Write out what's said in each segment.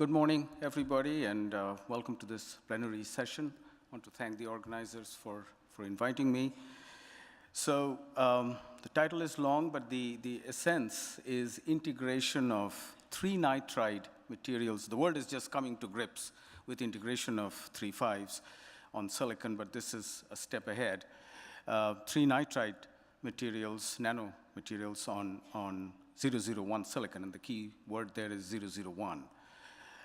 Good morning, everybody, and welcome to this plenary session. I want to thank the organizers for inviting me. So the title is long, but the essence is integration of III-Nitride materials. The world is just coming to grips with integration of 3-5s on silicon, but this is a step ahead. III-Nitride materials, nanomaterials on 001 silicon, and the key word there is 001.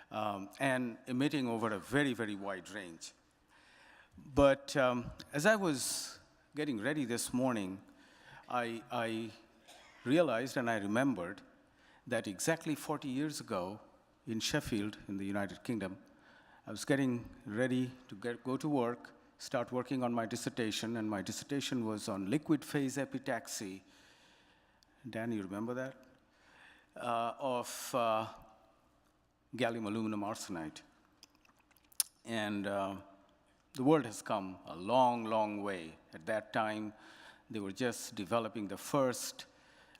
And emitting over a very, very wide range. But as I was getting ready this morning, I realized and I remembered that exactly 40 years ago in Sheffield, in the United Kingdom, I was getting ready to go to work, start working on my dissertation, and my dissertation was on liquid phase epitaxy. Dan, you remember that? Of gallium aluminum arsenide. And the world has come a long, long way. At that time, they were just developing the first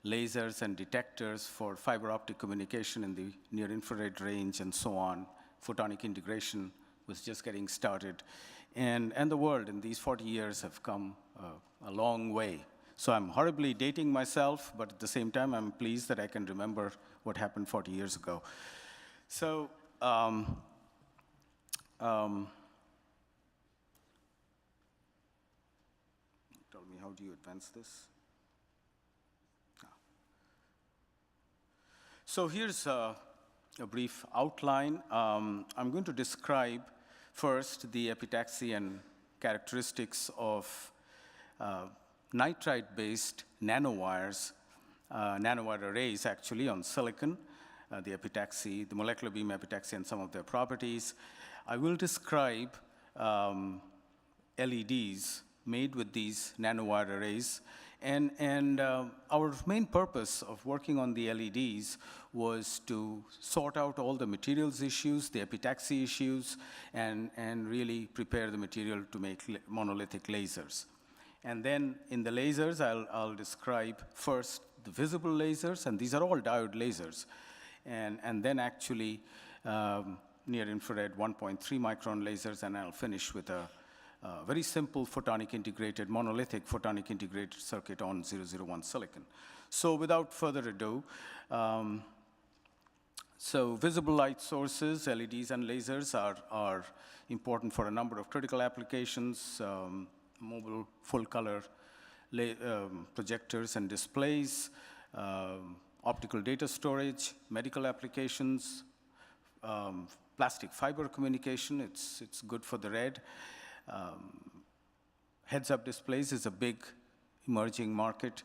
lasers and detectors for fiber optic communication in the near-infrared range and so on. Photonic integration was just getting started. And the world in these 40 years have come a long way. So I'm horribly dating myself, but at the same time, I'm pleased that I can remember what happened 40 years ago. So, tell me, how do you advance this? So here's a brief outline. I'm going to describe first the epitaxy and characteristics of nitride-based nanowires, nanowire arrays actually on silicon. The epitaxy, the molecular beam epitaxy, and some of their properties. I will describe LEDs made with these nanowire arrays. And our main purpose of working on the LEDs was to sort out all the materials issues, the epitaxy issues, and really prepare the material to make monolithic lasers. And then in the lasers, I'll describe first the visible lasers, and these are all diode lasers. And then actually near-infrared 1.3 micron lasers, and I'll finish with a very simple photonic integrated, monolithic photonic integrated circuit on 001 silicon. So without further ado, so visible light sources, LEDs and lasers are important for a number of critical applications, mobile full-color projectors and displays, optical data storage, medical applications, plastic fiber communication, it's good for the red. Heads-up displays is a big emerging market.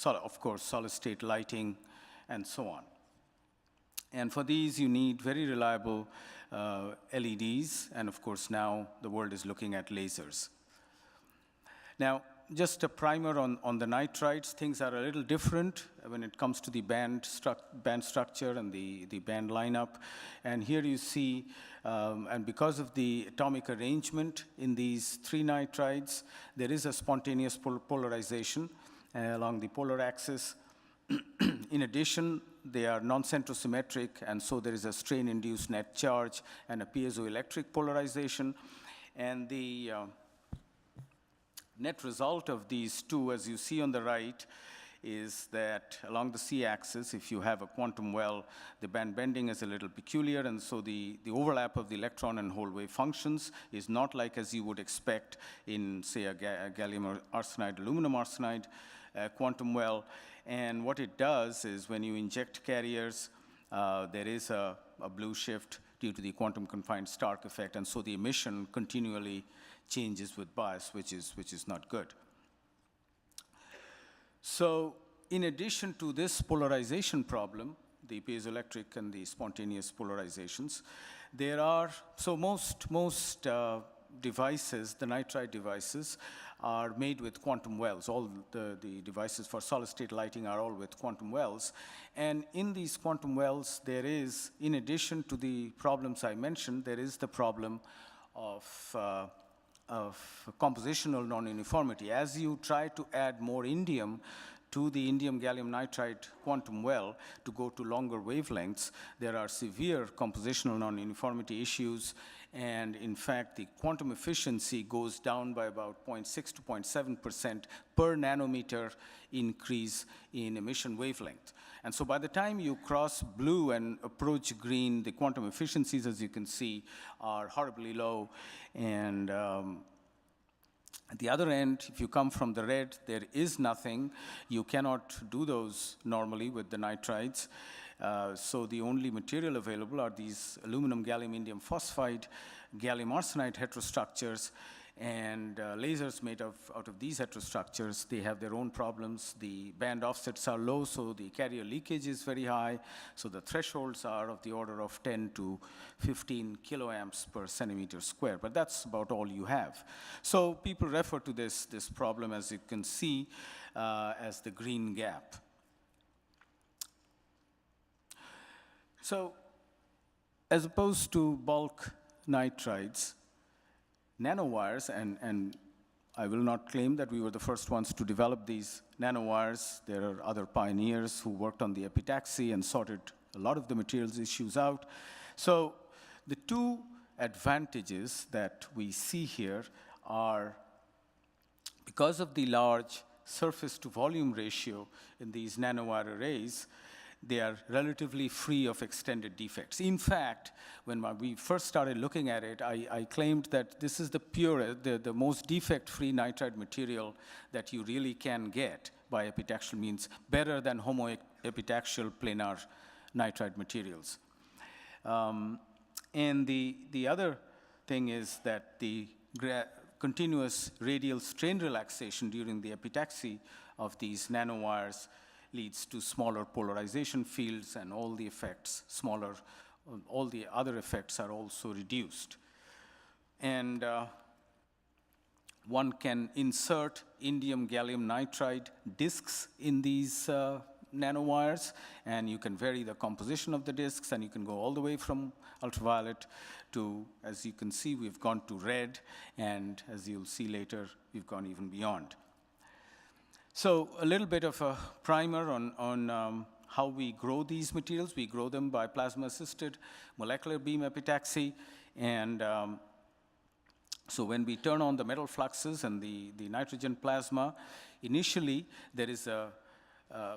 Of course, solid-state lighting, and so on. And for these, you need very reliable LEDs, and of course, now the world is looking at lasers. Now, just a primer on the nitrides. Things are a little different when it comes to the band structure and the band lineup. And here you see, and because of the atomic arrangement in these III-Nitrides, there is a spontaneous polarization along the polar axis. In addition, they are non-centrosymmetric, and so there is a strain-induced net charge and a piezoelectric polarization. And the net result of these two, as you see on the right, is that along the c-axis, if you have a quantum well, the band bending is a little peculiar, and so the overlap of the electron and hole wave functions is not like as you would expect in, say, a gallium arsenide, aluminum arsenide quantum well. And what it does is when you inject carriers, there is a blue shift due to the quantum confined Stark effect, and so the emission continually changes with bias, which is not good. So in addition to this polarization problem, the piezoelectric and the spontaneous polarizations, there are, so most devices, the nitride devices, are made with quantum wells. All the devices for solid-state lighting are all with quantum wells. And in these quantum wells, there is, in addition to the problems I mentioned, there is the problem of compositional non-uniformity. As you try to add more indium to the indium gallium nitride quantum well to go to longer wavelengths, there are severe compositional non-uniformity issues, and in fact, the quantum efficiency goes down by about 0.6 to 0.7% per nanometer increase in emission wavelength. And so by the time you cross blue and approach green, the quantum efficiencies, as you can see, are horribly low. And at the other end, if you come from the red, there is nothing. You cannot do those normally with the nitrides. So the only material available are these aluminum gallium indium phosphide, gallium arsenide heterostructures, and lasers made out of these heterostructures. They have their own problems. The band offsets are low, so the carrier leakage is very high. So the thresholds are of the order of 10 to 15 kiloamps per centimeter square, but that's about all you have. So people refer to this problem, as you can see, as the green gap. So as opposed to bulk nitrides, nanowires, and I will not claim that we were the first ones to develop these nanowires. There are other pioneers who worked on the epitaxy and sorted a lot of the materials issues out. So the two advantages that we see here are, because of the large surface to volume ratio in these nanowire arrays, they are relatively free of extended defects. In fact, when we first started looking at it, I claimed that this is the purest, the most defect-free nitride material that you really can get by epitaxial means, better than homo-epitaxial planar nitride materials. And the other thing is that the continuous radial strain relaxation during the epitaxy of these nanowires leads to smaller polarization fields, and all the effects, all the other effects are also reduced. And one can insert indium gallium nitride disks in these nanowires, and you can vary the composition of the disks, and you can go all the way from ultraviolet to, as you can see, we've gone to red, and as you'll see later, we've gone even beyond. So a little bit of a primer on how we grow these materials. We grow them by plasma-assisted molecular beam epitaxy. And so when we turn on the metal fluxes and the nitrogen plasma, initially there is a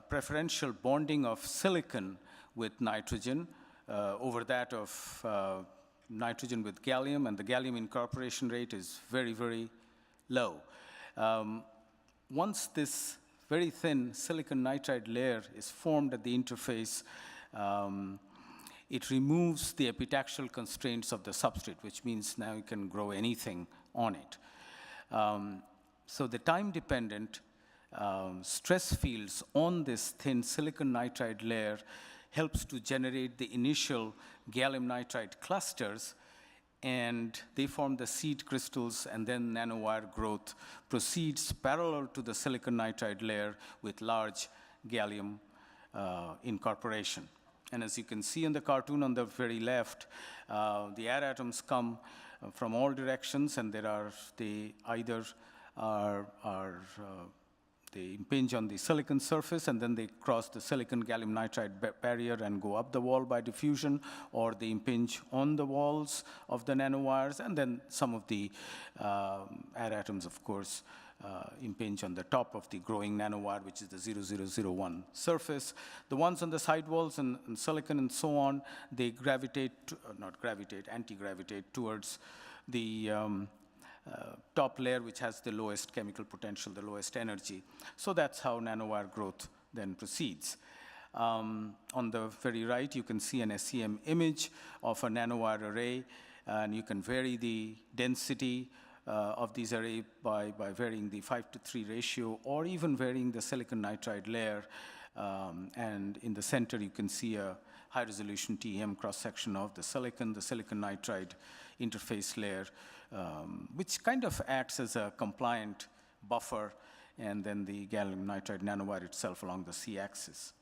preferential bonding of silicon with nitrogen over that of nitrogen with gallium, and the gallium incorporation rate is very, very low. Once this very thin silicon nitride layer is formed at the interface, it removes the epitaxial constraints of the substrate, which means now you can grow anything on it. So the time-dependent stress fields on this thin silicon nitride layer helps to generate the initial gallium nitride clusters, and they form the seed crystals, and then nanowire growth proceeds parallel to the silicon nitride layer with large gallium incorporation. And as you can see in the cartoon on the very left, the air atoms come from all directions, and they either they impinge on the silicon surface, and then they cross the silicon gallium nitride barrier and go up the wall by diffusion, or they impinge on the walls of the nanowires, and then some of the air atoms, of course, impinge on the top of the growing nanowire, which is the 0001 surface. The ones on the side walls and silicon and so on, they anti-gravitate towards the top layer, which has the lowest chemical potential, the lowest energy. So that's how nanowire growth then proceeds. On the very right, you can see an SEM image of a nanowire array, and you can vary the density of these arrays by varying the 5:3 ratio, or even varying the silicon nitride layer. And in the center, you can see a high-resolution TEM cross-section of the silicon nitride interface layer, which kind of acts as a compliant buffer, and then the gallium nitride nanowire itself along the C-axis.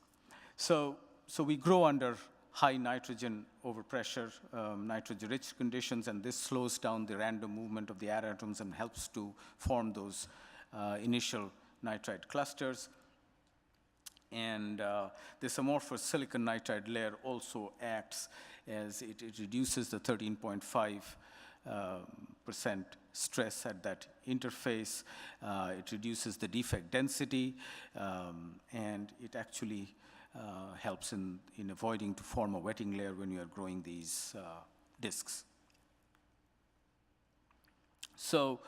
So we grow under high nitrogen overpressure, nitrogen-rich conditions, and this slows down the random movement of the air atoms and helps to form those initial nitride clusters. And this amorphous silicon nitride layer also acts as it reduces the 13.5% stress at that interface. It reduces the defect density, and it actually helps in avoiding to form a wetting layer when you are growing these disks. So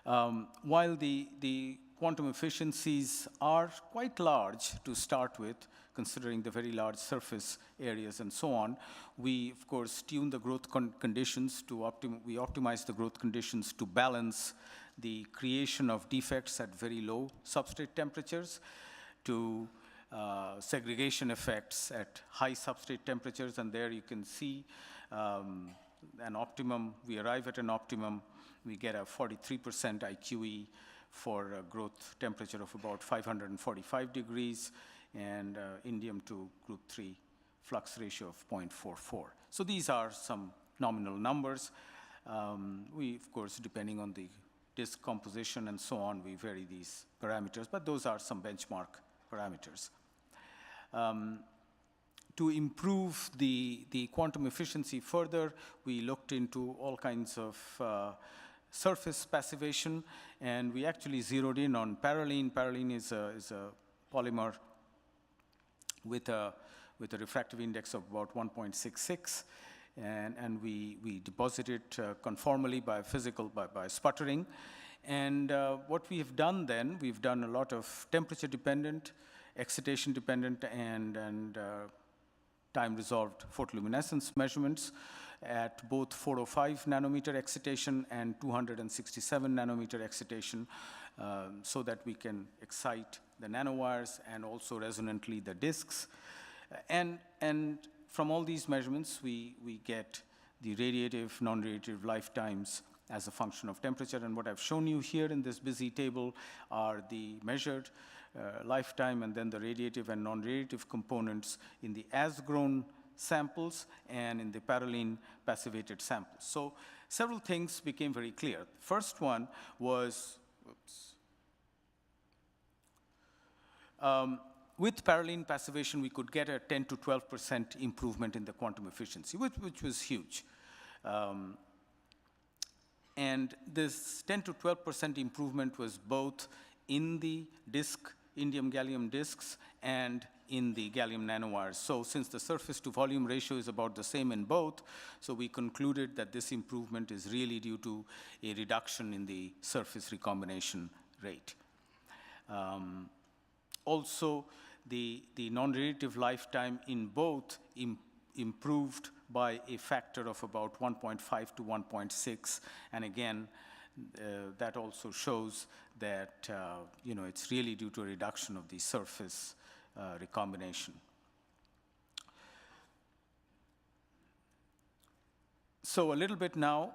while the quantum efficiencies are quite large to start with, considering the very large surface areas and so on, we, of course, tune the growth conditions to we optimize the growth conditions to balance the creation of defects at very low substrate temperatures to segregation effects at high substrate temperatures. And there you can see an optimum. We arrive at an optimum. We get a 43% IQE for a growth temperature of about 545 degrees, and indium to group 3 flux ratio of 0.44. So these are some nominal numbers. We, of course, depending on the disk composition and so on, we vary these parameters, but those are some benchmark parameters. To improve the quantum efficiency further, we looked into all kinds of surface passivation, and we actually zeroed in on parylene. Parylene is a polymer with a refractive index of about 1.66, and we deposit it conformally by sputtering. And what we have done then, we've done a lot of temperature dependent, excitation dependent, and time-resolved photoluminescence measurements at both 405 nanometer excitation and 267 nanometer excitation, so that we can excite the nanowires and also resonantly the disks. And from all these measurements, we get the radiative, non-radiative lifetimes as a function of temperature. And what I've shown you here in this busy table are the measured lifetime and then the radiative and non-radiative components in the as-grown samples and in the parylene passivated samples. So several things became very clear. First one was, with parylene passivation, we could get a 10 to 12% improvement in the quantum efficiency, which was huge. And this 10 to 12% improvement was both in the indium gallium disks and in the gallium nanowires. So since the surface to volume ratio is about the same in both, so we concluded that this improvement is really due to a reduction in the surface recombination rate. Also, the non-radiative lifetime in both improved by a factor of about 1.5 to 1.6, and again, that also shows that it's really due to a reduction of the surface recombination. So a little bit now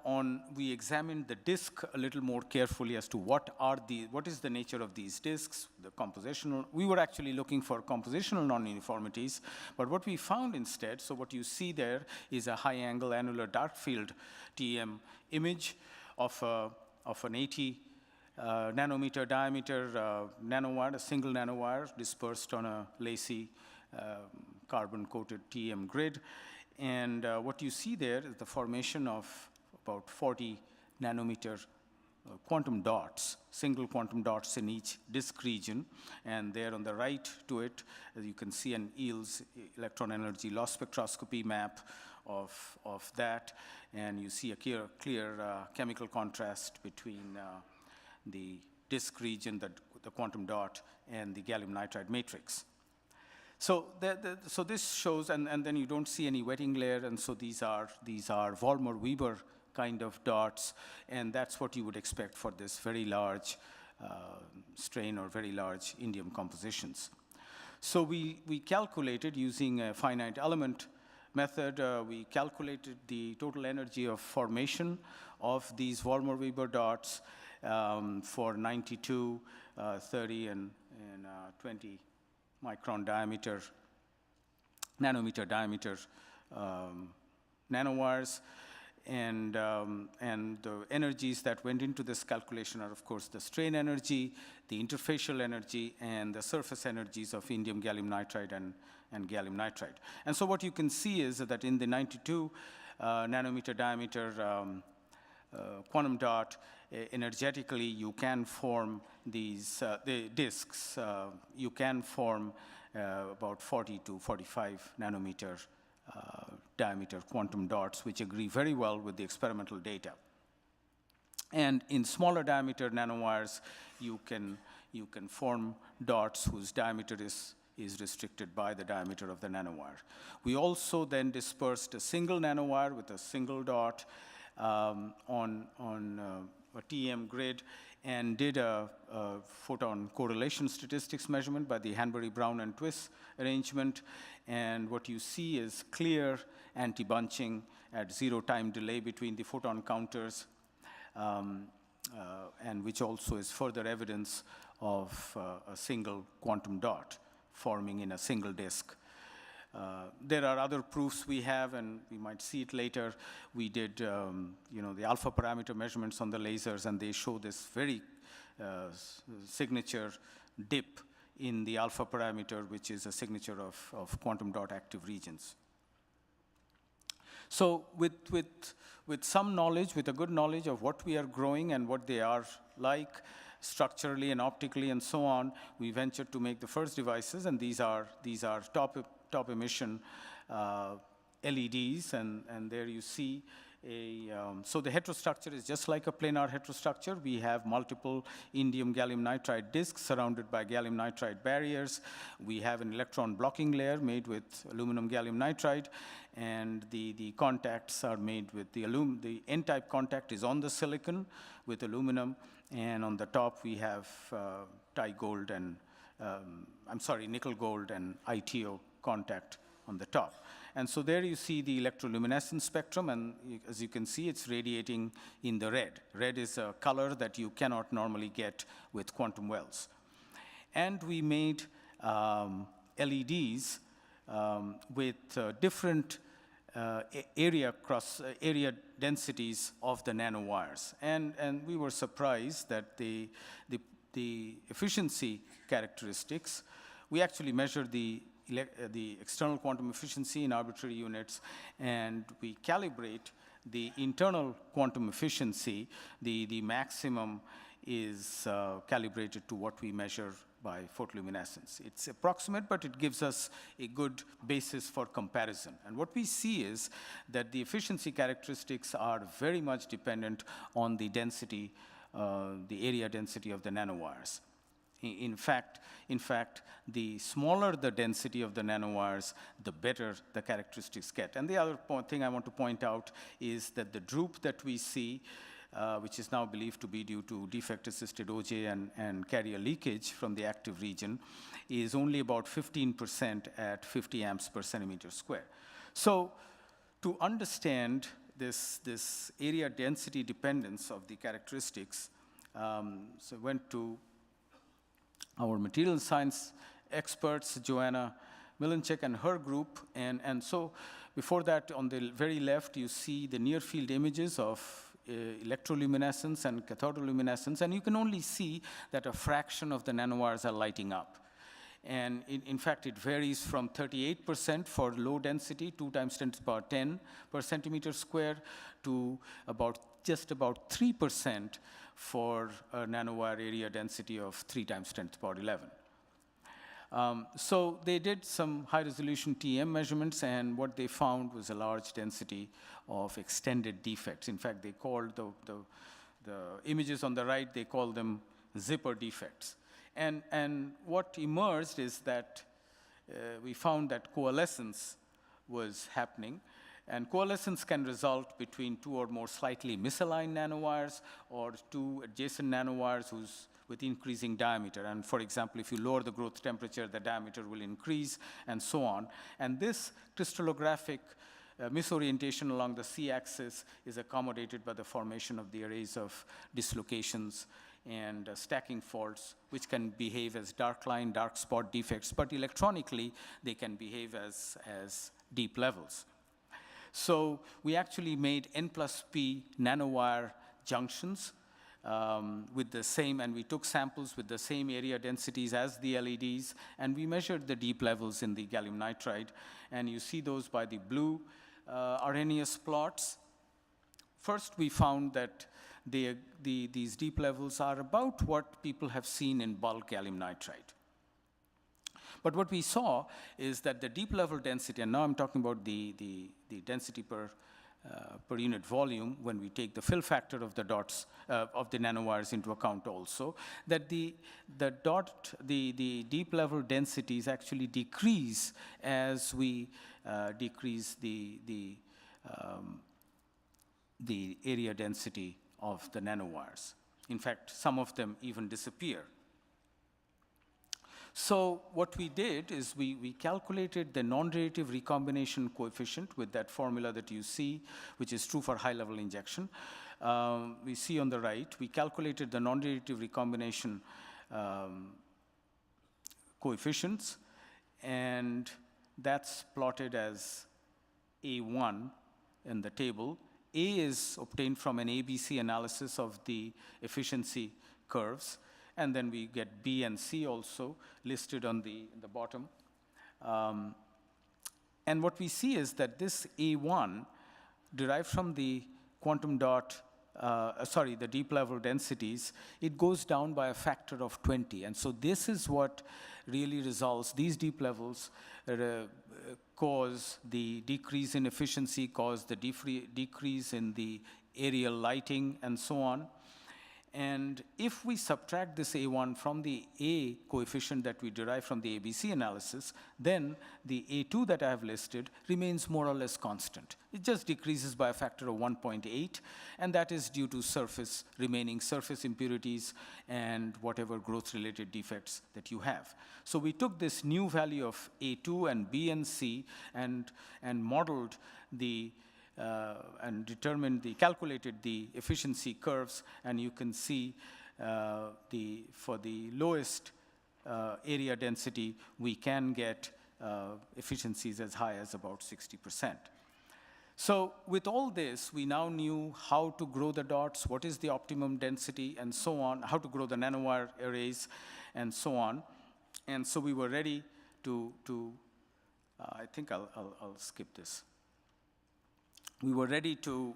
we examined the disk a little more carefully as to what is the nature of these disks, the compositional. We were actually looking for compositional non-uniformities, but what we found instead, so what you see there is a high-angle annular dark field TEM image of an 80 nanometer diameter nanowire, a single nanowire dispersed on a lacy carbon-coated TEM grid. And what you see there is the formation of about 40 nanometer quantum dots, single quantum dots in each disk region. And there on the right to it, as you can see an EELS, electron energy loss spectroscopy map of that. And you see a clear chemical contrast between the disk region, the quantum dot, and the gallium nitride matrix. So this shows, and then you don't see any wetting layer, and so these are Volmer-Weber kind of dots, and that's what you would expect for this very large strain or very large indium compositions. So we calculated using a finite element method, we calculated the total energy of formation of these Volmer-Weber dots for 92, 30, and 20 micron diameter, nanometer diameter nanowires. and the energies that went into this calculation are, of course, the strain energy, the interfacial energy, and the surface energies of indium gallium nitride and gallium nitride. And so what you can see is that in the 92 nanometer diameter quantum dot, energetically you can form these the disks. You can form about 40 to 45 nanometer diameter quantum dots, which agree very well with the experimental data. And in smaller diameter nanowires, you can form dots whose diameter is restricted by the diameter of the nanowire. We also then dispersed a single nanowire with a single dot on a TEM grid and did a photon correlation statistics measurement by the Hanbury, Brown, and Twiss arrangement. And what you see is clear anti-bunching at 0 time delay between the photon counters, and which also is further evidence of a single quantum dot forming in a single disk. There are other proofs we have, and we might see it later. We did the alpha parameter measurements on the lasers, and they show this very signature dip in the alpha parameter, which is a signature of quantum dot active regions. So with some knowledge, with a good knowledge of what we are growing and what they are like, structurally and optically and so on, we ventured to make the first devices, and these are top emission LEDs, and there you see so the heterostructure is just like a planar heterostructure. We have multiple indium gallium nitride disks surrounded by gallium nitride barriers. We have an electron blocking layer made with aluminum gallium nitride, and the contacts are made with the N-type contact is on the silicon with aluminum, and on the top we have gold and nickel gold and ITO contact on the top. And so there you see the electroluminescence spectrum, and as you can see, it's radiating in the red. Red is a color that you cannot normally get with quantum wells. And we made LEDs with different area densities of the nanowires. And we were surprised that the efficiency characteristics, we actually measured the external quantum efficiency in arbitrary units, and we calibrate the internal quantum efficiency. The maximum is calibrated to what we measure by photoluminescence. It's approximate, but it gives us a good basis for comparison. And what we see is that the efficiency characteristics are very much dependent on the density, the area density of the nanowires. In fact, the smaller the density of the nanowires, the better the characteristics get. And the other thing I want to point out is that the droop that we see, which is now believed to be due to defect-assisted OJ and carrier leakage from the active region, is only about 15% at 50 amps per centimeter square. So to understand this area density dependence of the characteristics, so I went to our material science experts, Joanna Milanchek and her group. And so before that, on the very left, you see the near-field images of electroluminescence and cathodoluminescence. And you can only see that a fraction of the nanowires are lighting up. And in fact, it varies from 38% for low density, 2 times 10 to the power 10 per centimeter square, to just about 3% for a nanowire area density of 3 times 10 to the power 11. So they did some high-resolution TM measurements, and what they found was a large density of extended defects. In fact, they called the images on the right, they call them zipper defects. And what emerged is that we found that coalescence was happening. And coalescence can result between 2 or more slightly misaligned nanowires or 2 adjacent nanowires with increasing diameter. And for example, if you lower the growth temperature, the diameter will increase, and so on. And this crystallographic misorientation along the C-axis is accommodated by the formation of the arrays of dislocations and stacking faults, which can behave as dark line, dark spot defects, but electronically, they can behave as deep levels. So we actually made N plus P nanowire junctions with the same, and we took samples with the same area densities as the LEDs, and we measured the deep levels in the gallium nitride. And you see those by the blue Arrhenius plots. First, we found that these deep levels are about what people have seen in bulk gallium nitride. But what we saw is that the deep level density, and now I'm talking about the density per unit volume when we take the fill factor of the dots, of the nanowires into account also, that the deep level densities actually decrease as we decrease the area density of the nanowires. In fact, some of them even disappear. So what we did is we calculated the non-radiative recombination coefficient with that formula that you see, which is true for high-level injection. We see on the right, we calculated the non-radiative recombination coefficients, and that's plotted as A1 in the table. A is obtained from an ABC analysis of the efficiency curves. And then we get B and C also listed on in the bottom. And what we see is that this A1 derived from the quantum dot, the deep level densities, it goes down by a factor of 20. And so this is what really results, these deep levels cause the decrease in efficiency, cause the decrease in the aerial lighting, and so on. And if we subtract this A1 from the A coefficient that we derive from the ABC analysis, then the A2 that I have listed remains more or less constant. It just decreases by a factor of 1.8, and that is due to remaining surface impurities and whatever growth-related defects that you have. So we took this new value of A2 and B and C and modeled and calculated the efficiency curves, and you can see for the lowest area density, we can get efficiencies as high as about 60%. So with all this, we now knew how to grow the dots, what is the optimum density, and so on, how to grow the nanowire arrays, and so on. And so we were ready to I think I'll skip this. We were ready to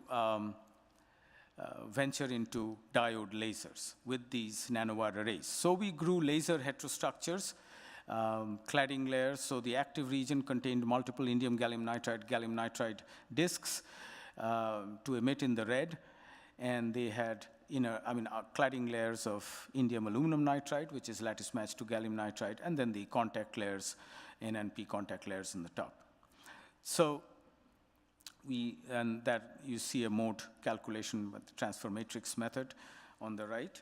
venture into diode lasers with these nanowire arrays. So we grew laser heterostructures, cladding layers. So the active region contained multiple indium gallium nitride disks to emit in the red. And they had cladding layers of indium aluminum nitride, which is lattice matched to gallium nitride, and then the contact layers, N and P contact layers in the top. So and that you see a mode calculation with the transfer matrix method on the right.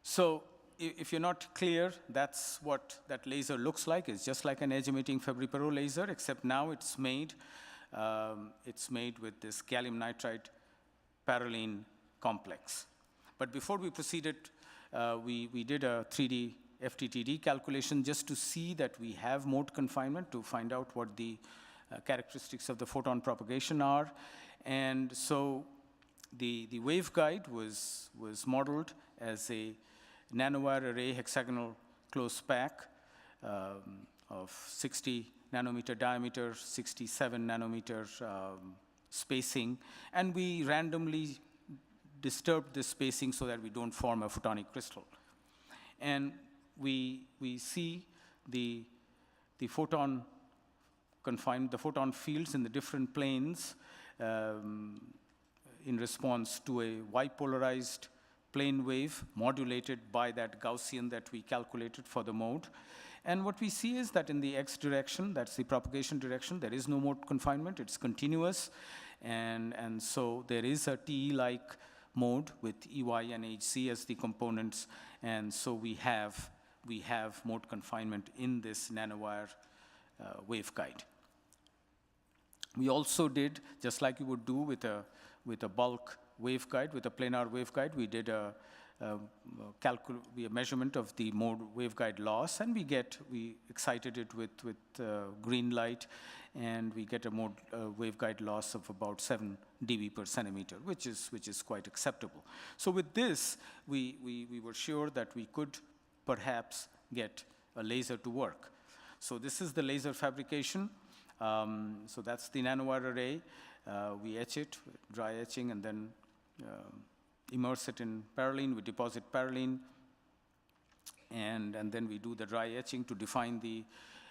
So if you're not clear, that's what that laser looks like. It's just like an edge-emitting Fabry-Perot laser, except now it's made with this gallium nitride parylene complex. But before we proceeded, we did a 3D FTTD calculation just to see that we have mode confinement, to find out what the characteristics of the photon propagation are. And so the waveguide was modeled as a nanowire array hexagonal closed pack of 60 nanometer diameter, 67 nanometer spacing, and we randomly disturbed the spacing so that we don't form a photonic crystal. And we see the photon fields in the different planes in response to a Y-polarized plane wave modulated by that Gaussian that we calculated for the mode. And what we see is that in the X direction, that's the propagation direction, there is no mode confinement, it's continuous. And so there is a TE-like mode with EY and HC as the components. And so we have mode confinement in this nanowire waveguide. We also did, just like you would do with a bulk waveguide, with a planar waveguide, we did a a measurement of the mode waveguide loss, and we excited it with green light, and we get a mode waveguide loss of about 7 dB per centimeter, which is quite acceptable. So with this, we were sure that we could perhaps get a laser to work. So this is the laser fabrication. So that's the nanowire array. We etch it, dry etching, and then immerse it in parylene. We deposit parylene, and then we do the dry etching to define the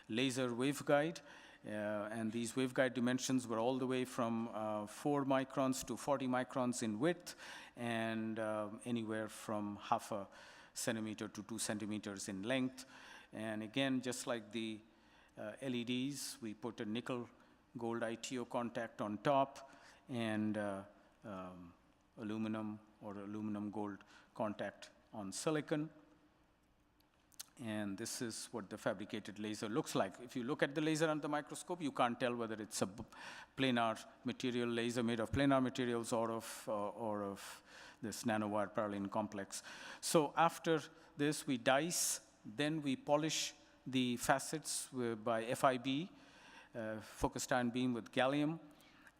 laser waveguide. And these waveguide dimensions were all the way from 4 microns to 40 microns in width, and anywhere from half a centimeter to 2 centimeters in length. And again, just like the LEDs, we put a nickel gold ITO contact on top, and aluminum or aluminum gold contact on silicon. And this is what the fabricated laser looks like. If you look at the laser under the microscope, you can't tell whether it's a planar material laser made of planar materials or of this nanowire parylene complex. So after this, we dice, then we polish the facets by FIB, focused ion beam with gallium.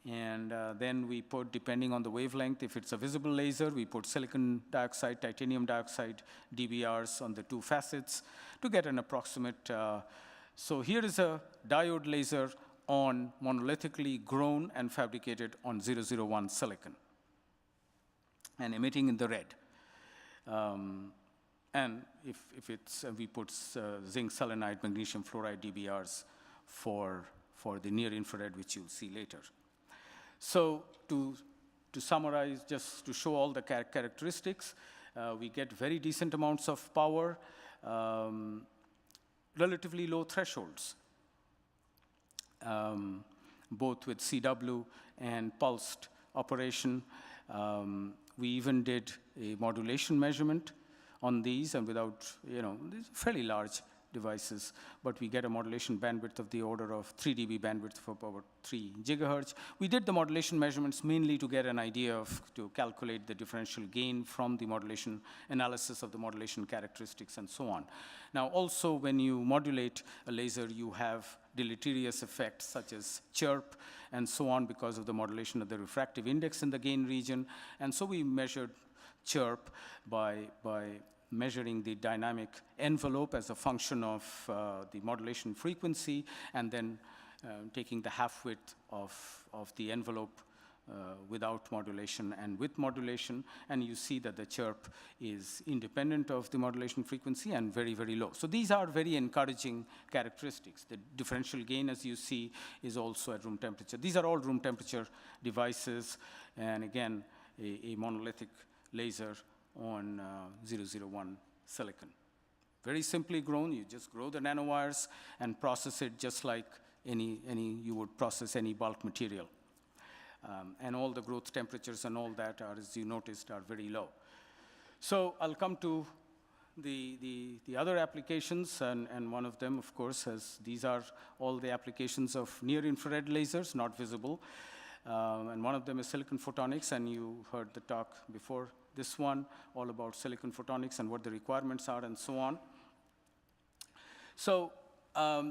And then we put, depending on the wavelength, if it's a visible laser, we put silicon dioxide, titanium dioxide, DBRs on the 2 facets to get an approximate. So here is a diode laser on monolithically grown and fabricated on 001 silicon, and emitting in the red. And if it's, we put zinc selenide, magnesium fluoride DBRs for the near infrared, which you'll see later. So to summarize, just to show all the characteristics, we get very decent amounts of power, relatively low thresholds, both with CW and pulsed operation. We even did a modulation measurement on these, and without, these are fairly large devices, but we get a modulation bandwidth of the order of 3 dB bandwidth for about 3 gigahertz. We did the modulation measurements mainly to get an idea to calculate the differential gain from the modulation analysis of the modulation characteristics and so on. Now also, when you modulate a laser, you have deleterious effects such as chirp and so on because of the modulation of the refractive index in the gain region. And so we measured chirp by measuring the dynamic envelope as a function of the modulation frequency, and then taking the half width of the envelope without modulation and with modulation, and you see that the chirp is independent of the modulation frequency and very, very low. So these are very encouraging characteristics. The differential gain, as you see, is also at room temperature. These are all room temperature devices, and again, a monolithic laser on 001 silicon. Very simply grown. You just grow the nanowires and process it just like you would process any bulk material. And all the growth temperatures and all that are, as you noticed, are very low. So I'll come to the other applications, and one of them, of course, these are all the applications of near-infrared lasers, not visible. And one of them is silicon photonics, and you heard the talk before this one, all about silicon photonics and what the requirements are and so on. So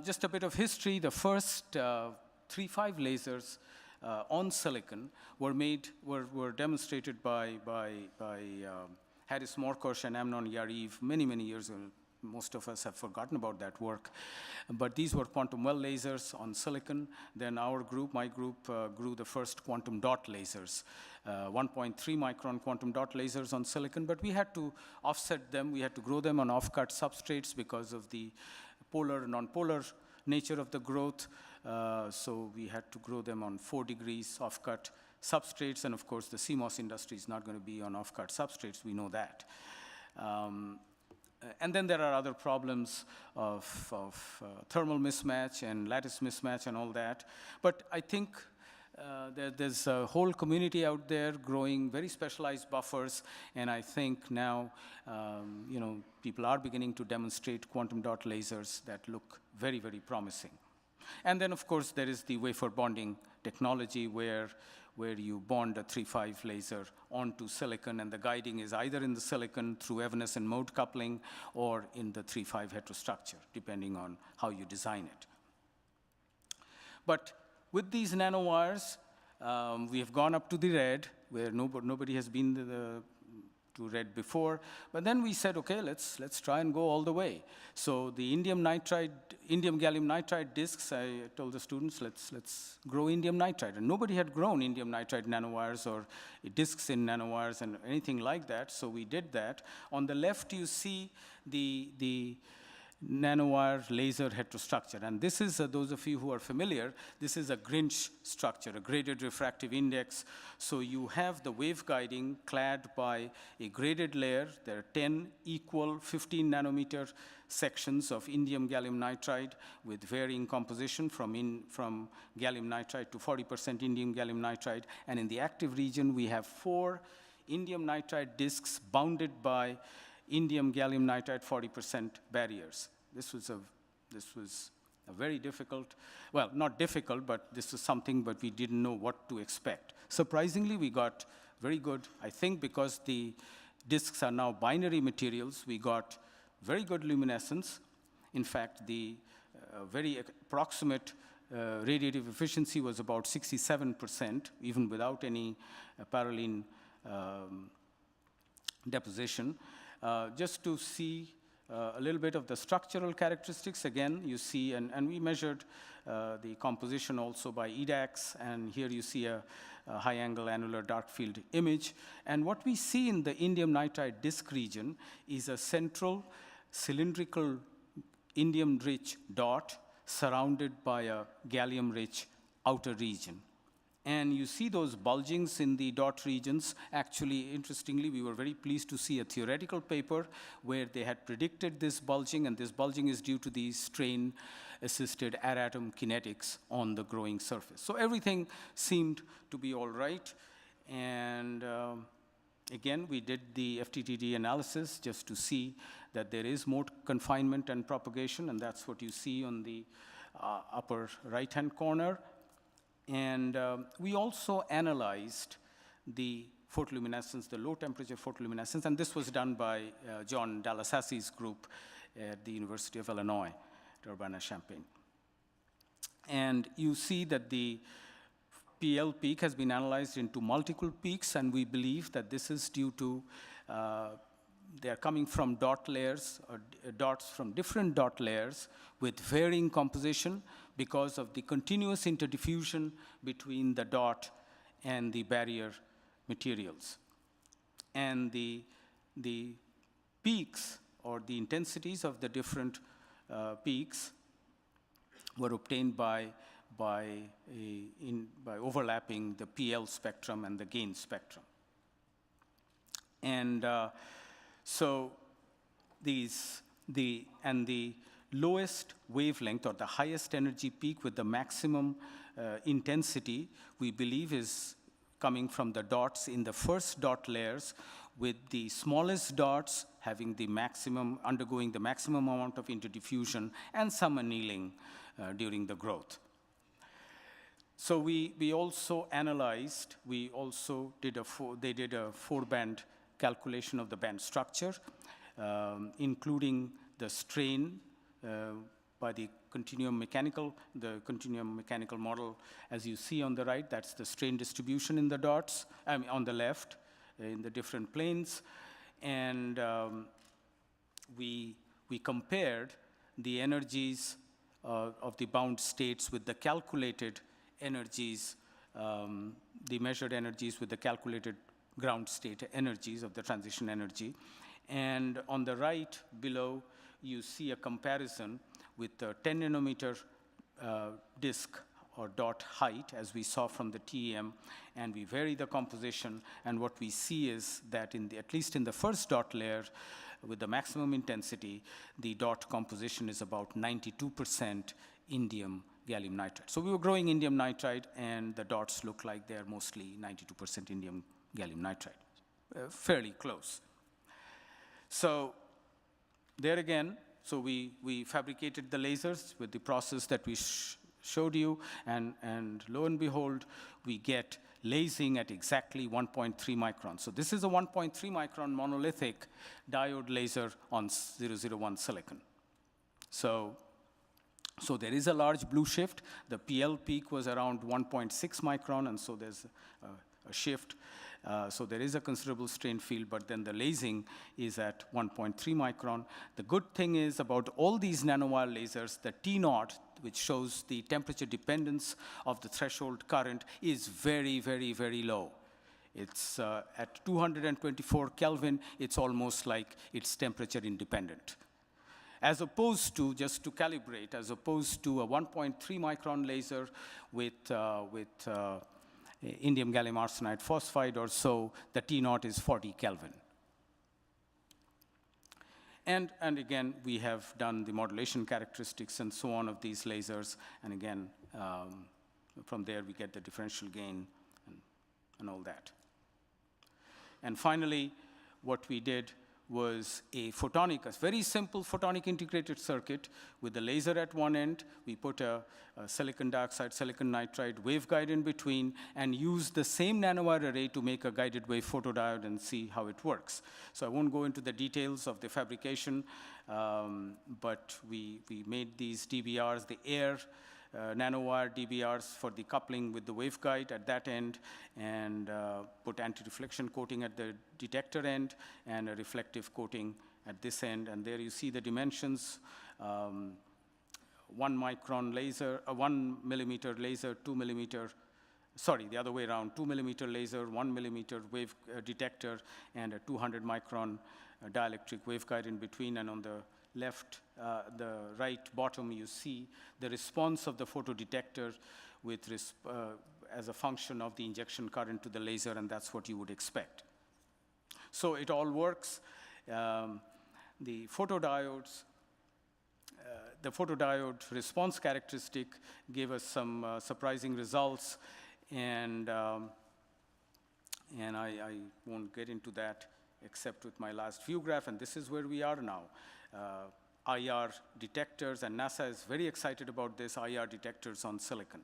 just a bit of history. The first 3-5 lasers on silicon were demonstrated by Haris Morkosh and Amnon Yariv many, many years ago. Most of us have forgotten about that work. But these were quantum well lasers on silicon. Then my group, grew the first quantum dot lasers, 1.3 micron quantum dot lasers on silicon. But we had to offset them. We had to grow them on off-cut substrates because of the polar, non-polar nature of the growth. So we had to grow them on 4 degrees off-cut substrates. And of course, the CMOS industry is not going to be on off-cut substrates. We know that. And then there are other problems of thermal mismatch and lattice mismatch and all that. But I think there's a whole community out there growing very specialized buffers, and I think now people are beginning to demonstrate quantum dot lasers that look very, very promising. And then, of course, there is the wafer bonding technology where where you bond a 3-5 laser onto silicon, and the guiding is either in the silicon through evanescent mode coupling or in the 3-5 heterostructure, depending on how you design it. But with these nanowires, we have gone up to the red, where nobody has been to red before. But then we said, okay, let's try and go all the way. So the indium gallium nitride disks, I told the students, let's grow indium nitride. And nobody had grown indium nitride nanowires or disks in nanowires and anything like that. So we did that. On the left, you see the nanowire laser heterostructure. And this is, those of you who are familiar, this is a Grinch structure, a graded refractive index. So you have the waveguiding clad by a graded layer. There are 10 equal 15 nanometer sections of indium gallium nitride with varying composition from gallium nitride to 40% indium gallium nitride. And in the active region, we have 4 indium nitride disks bounded by indium gallium nitride 40% barriers. This was a very difficult, well, not difficult, but this was something, but we didn't know what to expect. Surprisingly, we got very good, I think because the disks are now binary materials, we got very good luminescence. In fact, the very approximate radiative efficiency was about 67%, even without any parylene deposition. Just to see a little bit of the structural characteristics, again, you see, and we measured the composition also by EDAX, and here you see a high-angle annular dark field image. And what we see in the indium nitride disk region is a central cylindrical indium-rich dot surrounded by a gallium-rich outer region. And you see those bulgings in the dot regions. Actually, interestingly, we were very pleased to see a theoretical paper where they had predicted this bulging, and this bulging is due to the strain-assisted atom kinetics on the growing surface. So everything seemed to be all right. And again, we did the FTTD analysis just to see that there is more confinement and propagation, and that's what you see on the upper right-hand corner. And we also analyzed the photoluminescence, the low-temperature photoluminescence, and this was done by John Dalasassi's group at the University of Illinois at Urbana-Champaign. And you see that the PL peak has been analyzed into multiple peaks, and we believe that this is due to they're coming from dot layers, or dots from different dot layers with varying composition because of the continuous interdiffusion between the dot and the barrier materials. And the peaks, or the intensities of the different peaks, were obtained by overlapping the PL spectrum and the gain spectrum. And so the lowest wavelength, or the highest energy peak with the maximum intensity, we believe is coming from the dots in the first dot layers, with the smallest dots having the maximum, undergoing the maximum amount of interdiffusion and some annealing during the growth. So we also analyzed, they did a 4-band calculation of the band structure, including the strain by the continuum mechanical model. As you see on the right, that's the strain distribution in the dots, on the left, in the different planes. And we compared the energies of the bound states with the calculated energies, the measured energies with the calculated ground state energies of the transition energy. And on the right below, you see a comparison with the 10 nanometer disk or dot height, as we saw from the TEM, and we vary the composition. And what we see is that at least in the first dot layer, with the maximum intensity, the dot composition is about 92% indium gallium nitride. So we were growing indium nitride, and the dots look like they're mostly 92% indium gallium nitride, fairly close. So there again, so we fabricated the lasers with the process that we showed you, and lo and behold, we get lasing at exactly 1.3 microns. So this is a 1.3 micron monolithic diode laser on 001 silicon. So there is a large blue shift. The PL peak was around 1.6 micron, and so there's a shift. So there is a considerable strain field, but then the lasing is at 1.3 micron. The good thing is about all these nanowire lasers, the T0, which shows the temperature dependence of the threshold current, is very, very, very low. It's at 224 Kelvin, it's almost like it's temperature independent. As opposed to, just to calibrate, as opposed to a 1.3 micron laser with indium gallium arsenide phosphide or so, the T0 is 40 Kelvin. And again, we have done the modulation characteristics and so on of these lasers. And again, from there, we get the differential gain and all that. And finally, what we did was a photonic, a very simple photonic integrated circuit with the laser at one end. We put a silicon dioxide, silicon nitride waveguide in between and used the same nanowire array to make a guided wave photodiode and see how it works. So I won't go into the details of the fabrication, but we made these DBRs, the air nanowire DBRs for the coupling with the waveguide at that end, and put anti-reflection coating at the detector end and a reflective coating at this end. And there you see the dimensions, 1 micron laser, 1 millimeter laser, 2 millimeter, sorry, the other way around, 2 millimeter laser, 1 millimeter wave detector, and a 200 micron dielectric waveguide in between. And on the left, the right bottom, you see the response of the photodetector with as a function of the injection current to the laser, and that's what you would expect. So it all works. The photodiodes, the photodiode response characteristic gave us some surprising results, and I won't get into that except with my last view graph, and this is where we are now. IR detectors, and NASA is very excited about this, IR detectors on silicon.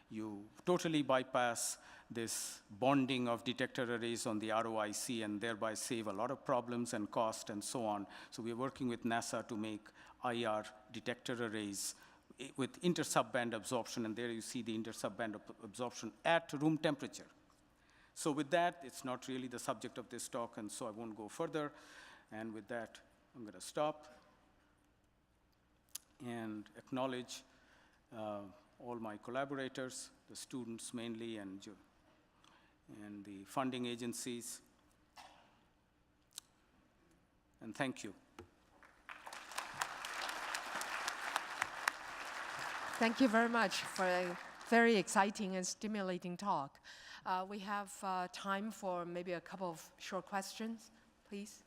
You totally bypass this bonding of detector arrays on the ROIC and thereby save a lot of problems and cost and so on. So we're working with NASA to make IR detector arrays with inter-subband absorption, and there you see the inter-subband absorption at room temperature. So with that, it's not really the subject of this talk, and so I won't go further. And with that, I'm going to stop and acknowledge all my collaborators, the students mainly, and the funding agencies. And thank you. Thank you very much for a very exciting and stimulating talk. We have time for maybe a couple of short questions, please.